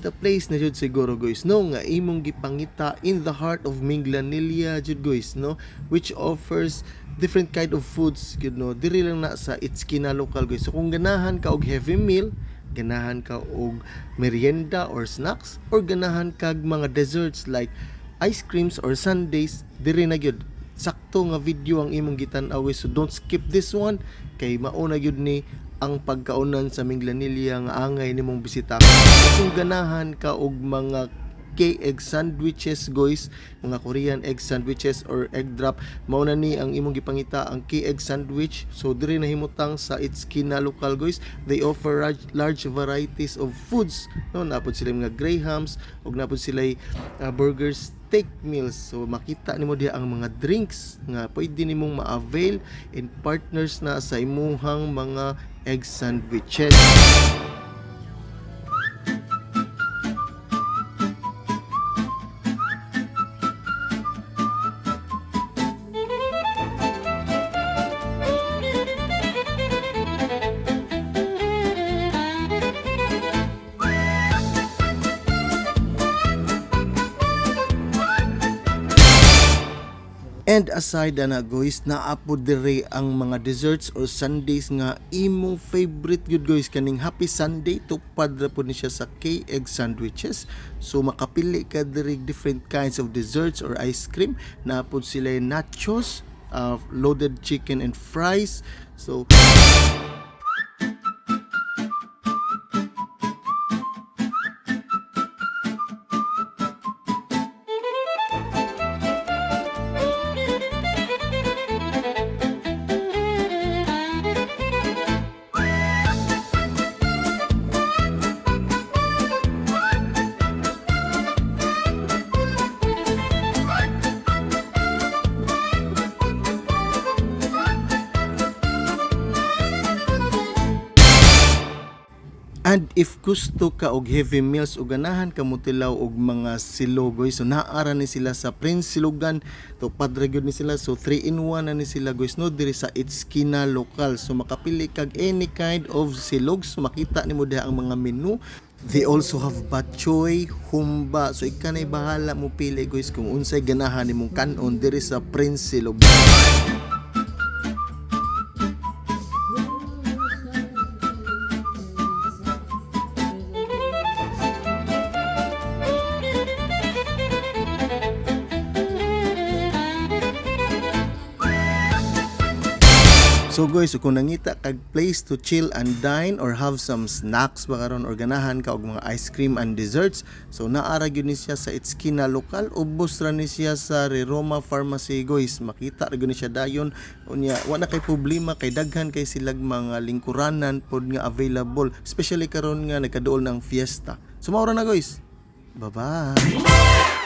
the place na jud siguro guys no nga imong gipangita in the heart of Minglanilla jud guys no, which offers different kind of foods you know diri lang na sa Itskina local guys. So kung ganahan ka og heavy meal, ganahan ka og merienda or snacks, or ganahan kag mga desserts like ice creams or sundaes, diri na gyud sakto nga video ang imong gitan-aw guys. So don't skip this one kay mauna gyud ni ang pagkaunan sa Minglanilla nga angay nimong bisita. Kung ganahan ka og mga egg sandwiches guys, mga Korean egg sandwiches or egg drop, mao na ni ang imong gipangita ang egg sandwich. So diri na himutang sa Itskina local guys. They offer large varieties of foods no, napod sila mga grahams ug napod sila burgers, steak meals. So makita nimo diha ang mga drinks nga pwede nimong ma-avail in partners na sa imuhang mga egg sandwiches. And aside na guys, naapod dire ang mga desserts or sundaes nga imong favorite yun guys. Kaning Happy Sunday, tupad ra po ni siya sa egg sandwiches. So makapili ka dire different kinds of desserts or ice cream. Naapod sila nachos, loaded chicken and fries. So and if gusto ka og heavy meals o ganahan ka mo tilaw og mga silog guys, so naara ni sila sa Prince Silogan to padre gyud ni sila. So 3-in-1 na ni sila guys no diri sa Itskina local. So makapili kag any kind of silog. So makita nimo diha ang mga menu. They also have batchoy, humba. So ikanay bahala mo pili guys kung unsay ganahan nimong kanon diri sa Prince Silogan. So guys, kung nangita kag place to chill and dine or have some snacks ba karon or ganahan ka og mga ice cream and desserts, so naara gyud ni siya sa Itskina local. Ubos ra ni siya sa Roma Pharmacy guys. Makita ra gyud ni siya dayon. Unya wa na kay problema kay daghan kay silag mga lingkuranan pod nga available, especially karon nga nagkaduol ng fiesta. So mao ra na guys. Bye-bye.